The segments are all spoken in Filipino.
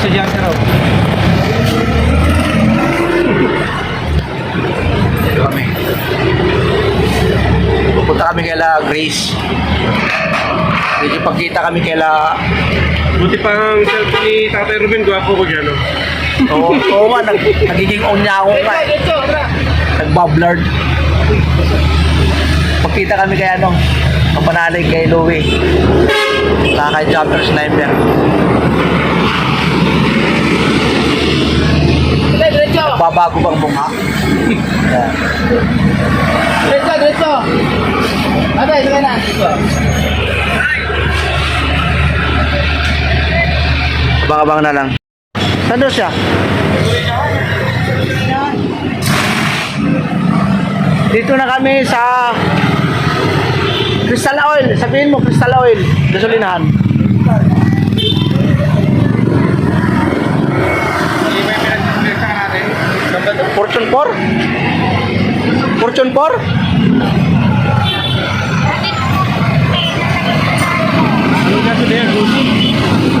estudyante raw. Dito kami. Pupunta kami kaila Grace. Medyo pagkita kami kaila... Buti pang selfie ni Tatay Ruben, gwapo ko dyan, no? Oo nga, nagiging onya ako nga. Nagbablard. Pagkita kami kay ano, ang panalig kay Louie. Kay Chapter Sniper. Babago bang mukha? Yan. Diretso. Ate, sige na. Abang-abang na lang. Saan doon siya? Dito na kami sa Crystal Oil. Sabihin mo, Crystal Oil. Gasolinahan. Fortune 4? Fortune 4?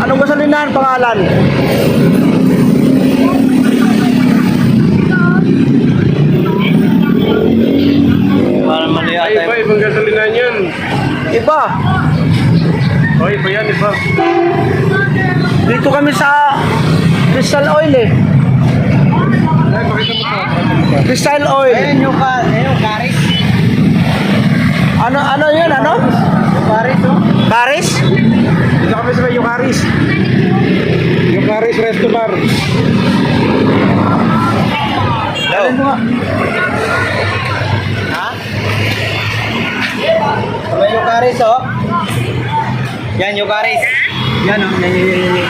Anong gasolinahan pangalan? Parang mali Ay, iba, ibang gasolinahan yan. Iba. Oh, iba yan, iba. Dito kami sa Crystal Oil eh. Ay, pakita mo to. Crystal Oil. Yung karis. Ano yun? Ano? Yung karis, no? Paris? Dito kami sa Yucaris. Yucaris Resto Bar. Dalhin mo nga. Ha? Sabay yung karis, oh. Yan, yung karis. Yan, oh. Yan.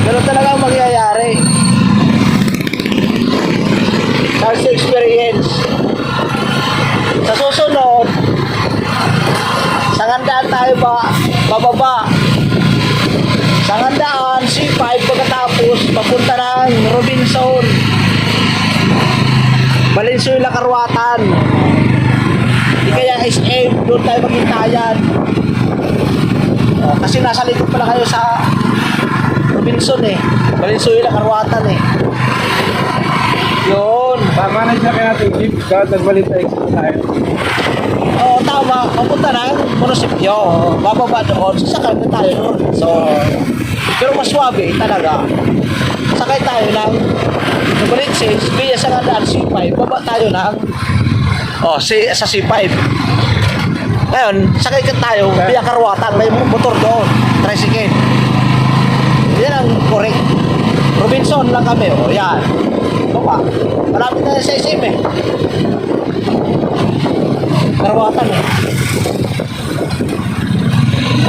Ganun talaga ang mangyayari. Sa experience. Sa susunod, sangandaan tayo bababa. Sangandaan, C5 pagkatapos papunta ng Robinson. Valenzuela, Karuatan. Di kaya SM, doon tayo maghintayan. Kasi nasa likod pala kayo sa Robinson eh. Valenzuela, Karuatan eh. Yun. Tama na siya kaya natin jeep. Kahit nagbalit tayo tayo. Oo, tama. Papunta ng munisipyo. Bababa doon. Sasakay na tayo doon. So, pero mas swabe talaga. Sakay tayo ng Balinses, via sa Ngandaan C5. Baba tayo ng sa C5. Ngayon, sakay ka tayo via Karuatan. May motor doon. Tricycle. Yan ang correct. Robinson lang kami. O, yan. Baba. Malapit na sa SM eh. Karuatan eh.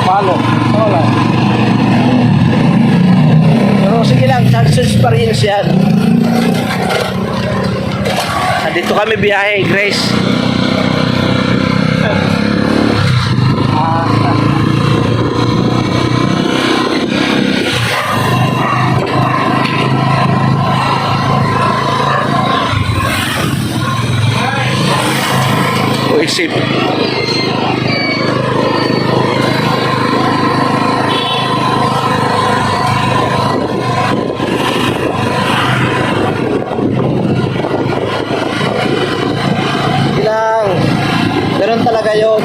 Palo. Wala. Pero sige lang, sa experience yan. Dito kami biyahe, Grace. Isip. Ilang ganun talaga yun.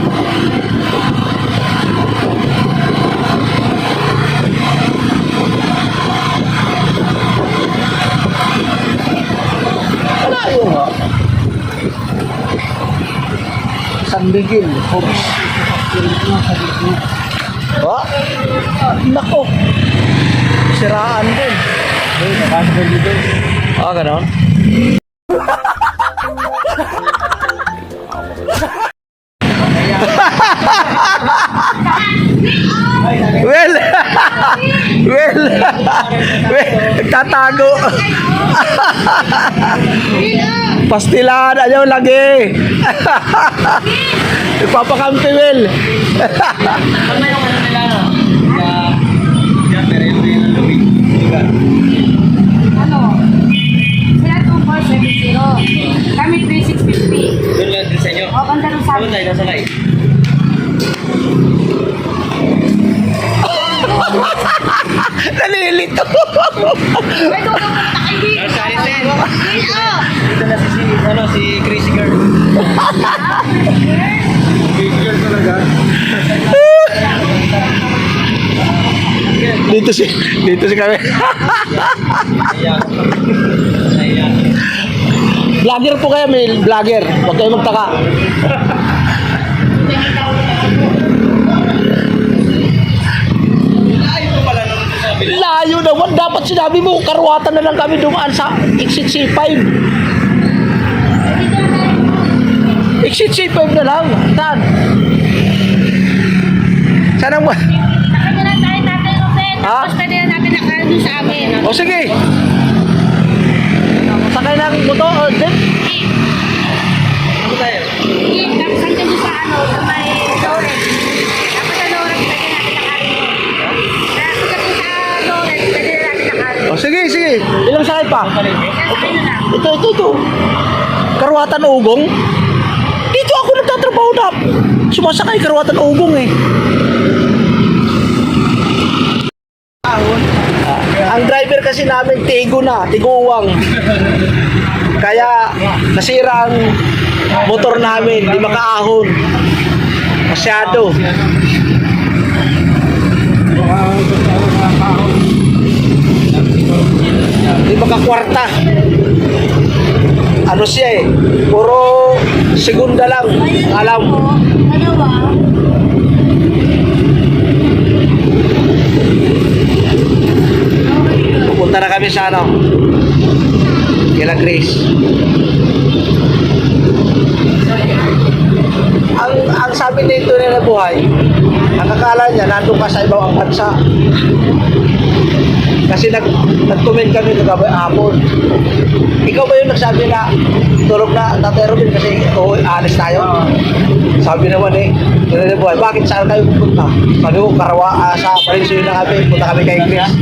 Wala yun nga. San Miguel, Hobbs. Oh? Nako. Siraan din. Ah, ganon? Well, tatago. Pastilan, ayaw lagi. Ipapakampi, Will. Ano yung ano nila, no? Pero yung lumi. Ano? Sila 2470. Kami 3650. Doon lang din sa inyo. O, banda ng Doon sabi. tayo, nasa live. nilito. May tulong na kaibigan. Salitin. Dito. Dito na si Crazy Girl. Big girl talaga. Dito si kami. Ayan. Ayan. Vlogger po kayo, may vlogger. Huwag kayo magtaka. Ay, ito pala naman sa sabi. Layo naman. Dapat sinabi mo, karuwatan na lang kami dumaan sa exit C5. Exit C5 na lang. Saan? Saan ang... Nakanya lang tayo, Tatay Ruben. Ha? Tapos pwede na natin nakano sa amin. O sige. Sakay ng motor o jeep. Ano tayo? Tapos hanggang doon sa ano, sa may Lawrence. Tapos sa Lawrence, pwede natin nakarin. Tapos sa Lawrence, pwede na natin nakarin. O sige, sige. Ilang sakay pa? Ano na? Ito. Karuwatan Ugong. Dito ako nagtatrabaho na. Sumasakay Karuwatan Ugong eh. Ang driver kasi namin tiguwang. Kaya nasira ang motor namin, di makaahon. Masyado. Di makakwarta. Ano siya eh, puro segunda lang, alam. Dalawa. Pupunta na kami sa ano, kila Grace. Ang sabi nito na buhay, ang akala niya nandun ka sa ibang bansa. Kasi nag-comment kami kagabi hapon. Ikaw ba yung nagsabi na tulog na Tatay Robin kasi alis tayo? Sabi naman eh, yun na buhay, bakit saan kayo pupunta? Sabi ko, sa Valenzuela na kami, punta kami kay Grace.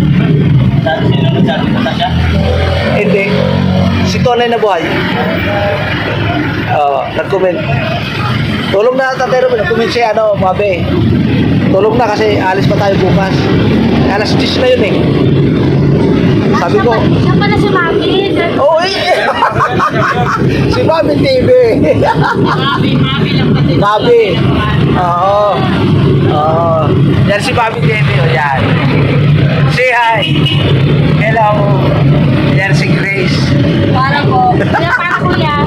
Sino nagsabi na Tasha? Hindi. Si Tonay na buhay. Nag-comment. Tulog na Tatay Robin, nag-comment siya, mabe. Tulog na kasi alis pa tayo bukas. Alas 10 na yun eh. Sabi ko, Siya pala si Mami. oy! Si Mami TV. Mami lang kasi. Mami. Oo. Yan si Mami TV. O yan. Say hi. Hello. Yan si Grace. Para ko. Kaya para ko yan.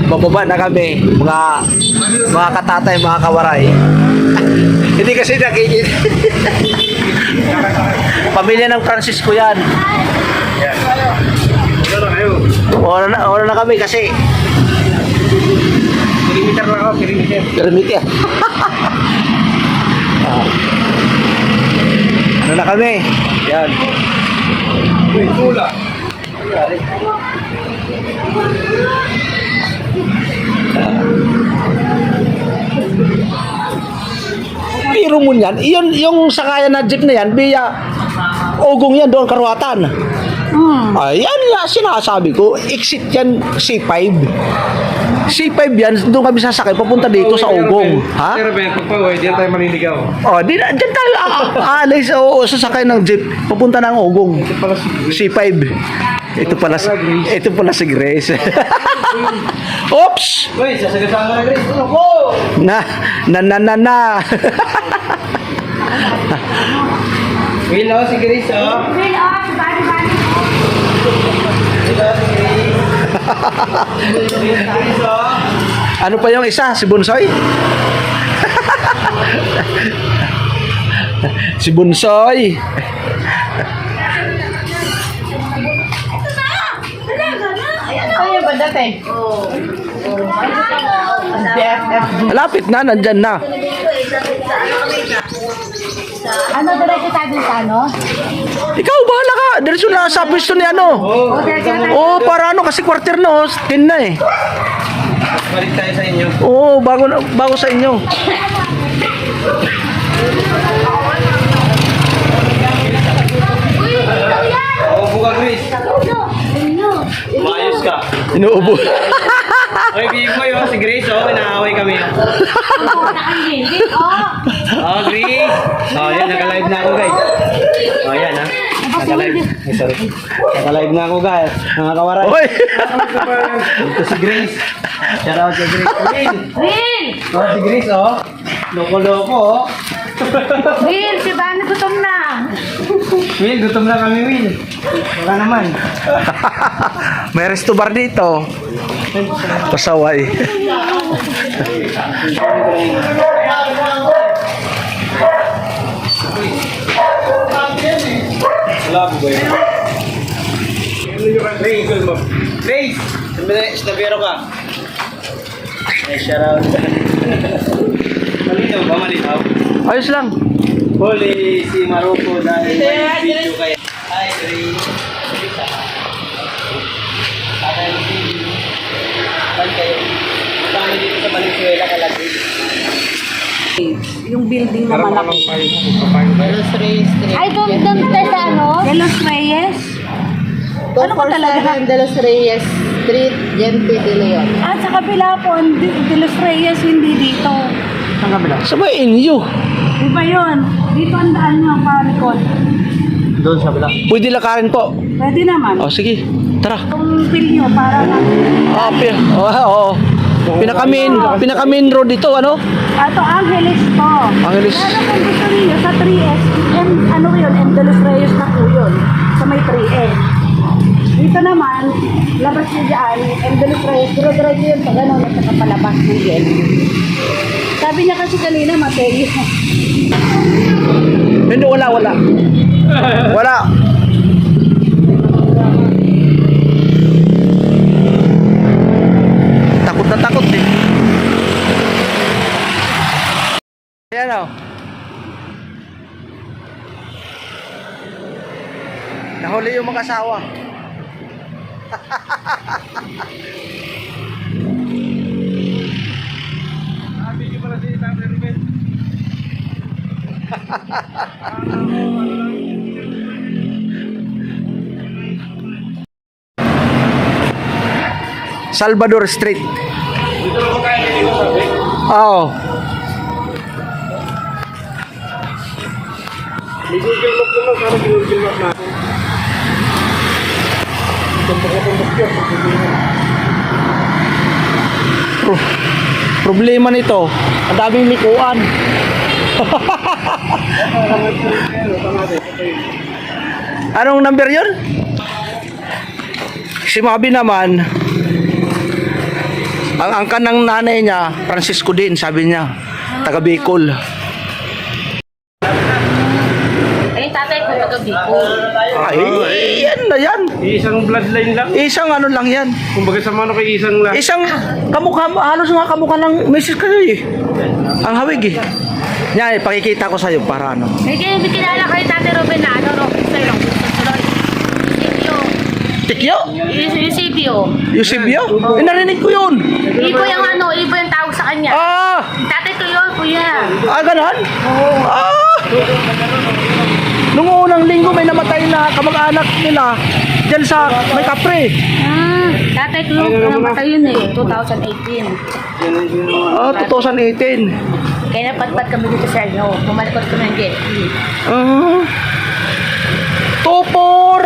Bababa na kami. Mga katatay, mga kawaray. Hindi kasi nakikita. Pamilya ng Francisco yan. Ano na kayo? Oras na kami kasi Perimeter lang ako, perimeter. permit yan. Ano na kami? Yan. Uy, tula. Biro mo yan. Yung sakayan na jeep na yan, biya Ugong yan doon, Karuwatan. Ayan nga, sinasabi ko. Exit yan, C5. C5 yan, doon kami sasakay, papunta dito sa Ugong. Ha? Sir Ben, pagpaway, diyan tayo maniligaw. O, dyan tayo aalis o sasakay ng jeep, papunta ng Ugong. Ito pala si C5. Ito pala si Grace. Oops! Uy, sasagasama na Grace. Na. Hello, si Grace, oh. Will, si Bani. Hello, si Grace. Grace, oh. Ano pa yung isa? Si Bunsoy? Si Bunsoy. Ay, ba dati? Malapit na, nandyan na. Ano, diretso tayo dun sa ano? Ikaw, bahala ka. Diretso na sa pwesto ni ano. O, diretso na tayo. Oo, para ano, kasi quarter na, 10 na eh. Balik tayo sa inyo. Oo, bago sa inyo. Uy, ikaw yan! Oo, buka Grace. Ano? Maayos ka. Inuubo. Oy, big boy, oh, si Grace, oh, inaaway kami. Oo, nakangilid. Oo. Oh, Grace. Oh, yan, naka-live na ako, guys. Oh, yan, ha. Naka-live. Ay, sorry. Naka-live na ako, guys. Mga kawaray. Oy! Ito si Grace. Shout out kay Grace. Will! Will! Oh, si Grace, oh. Loko-loko, oh. Will, si Bani gutom na. Will, gutom na kami, Will. Wala naman. May resto bar dito. Pasaway. Love boy. Grace! Snabero ka. Ay, shout out. Malinaw ba? Malinaw? Ayos lang. Huli si Maroko dahil may video kaya. Hi, Grace. Saan kayo? Kami dito sa Valenzuela kalagi. Yung building na malaki. Ay, doon sa ano? De Los Reyes? Ano ba talaga? De Los Reyes Street, Gente de Leon. Ah, sa kabila po, De Los Reyes, hindi dito. Sa may inyo. Iba yun. Dito ang daan nyo, parikot. Doon sa bila. Pwede lakarin po. Pwede naman. O sige, tara. Itong bill nyo, para lang. Oo. Pinaka-main road dito, ano? Ito, Angeles po. Angeles. Pero kung gusto niyo sa 3S, ano yun, and De Los Reyes na po yun. Sa may 3S. Dito naman, labas nyo dyan, and De Los Reyes, duro-duro nyo yun sa gano'n at saka palabas ng gen. Sabi niya kasi kanina, Mateo. Hindi, wala. Wala. Takot na takot eh. Ayan o. Nahuli yung mag-asawa. Salvador Street. Oo. Problema nito, ang daming likuan. Anong number yun? Si Mabi naman, ang angkan ng nanay niya, Francisco din, sabi niya, taga Bicol. Ay, tatay ko taga Bicol. Ay, yan na yan. Isang bloodline lang. Isang ano lang yan. Kumbaga sa mano kay isang lang. Isang kamukha, halos mga kamukha ng Mrs. kayo eh. Ang hawig eh. Yan, pakikita ko sa'yo para ano. May kinala kayo tatay Ruben na ano, Robin sa'yo. Tikyo? Eusebio. Eusebio? Eh, narinig ko yun. Ibo yung ano, ibo yung tawag sa kanya. Ah! Tatay ko yun, kuya. Ah, ganon? Ah! Nung unang linggo may namatay na kamag-anak nila dyan sa may kapre. Ah, tatay ko yun, namatay yun eh, 2018. Ah, 2018. Kaya napatpat kami dito sa ano, pumalikot kami ng jetty. Ah. Tupor!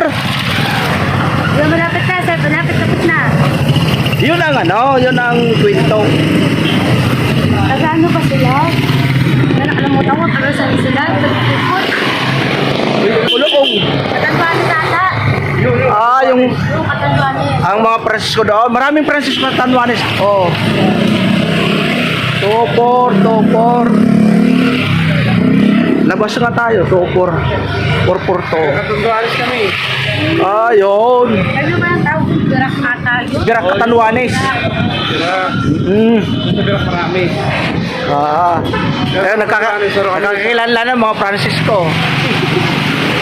Yung malapit na, sir, malapit na. Yun ang ano, yun ang kwento. Taga ano ba sila? Nakalimutan ko, pero saan sila? Ulong. Katanduan ni Tata. Ah, yung Yung katanduan niya. ang mga Francisco doon. Maraming Francisco na Tanuanes. Oh. Tupor. Labas na tayo, Tupor. Porporto. Katundualis kami. Ah, yun. Ano ba ang tawag? Gerak ata yun? Gerak Katanuanes. Nagbirak marami. Ah. Ayun, nagkakilala ng mga Francisco.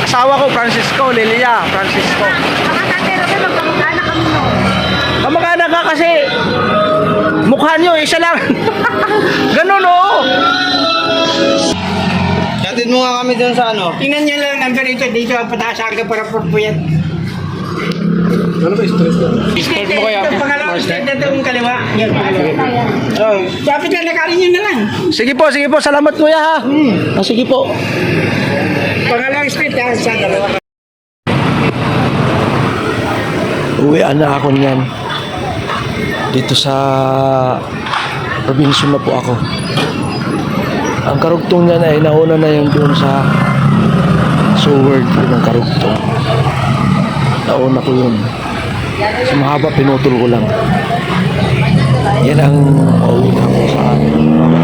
Asawa ko, Francisco. Lilia, Francisco. Mga tatay Ruben, magkamag-anak kami noon. Kamag-anak ka kasi mukha nyo, isa lang. Ganun, oh. Chatid mo nga kami doon sa ano. Tingnan nyo lang number ito, dito ang pataas hanggang para purpuyat. Start mo kaya. Pangalawang state na itong kaliwa. Yan, oh, dapat yan, lakarin nyo na lang. Sige po, salamat kuya ha. Sige po. Pangalawang state ha, sa dalawa. Uwian na ako niyan. Dito sa probinsya na po ako. Ang karugtong niyan ay nauna na yung doon sa Seward, yun ang karugtong. Nauna ko yun. Sa mahaba pinutol ko lang. Yan ang pauwi na ako sa amin.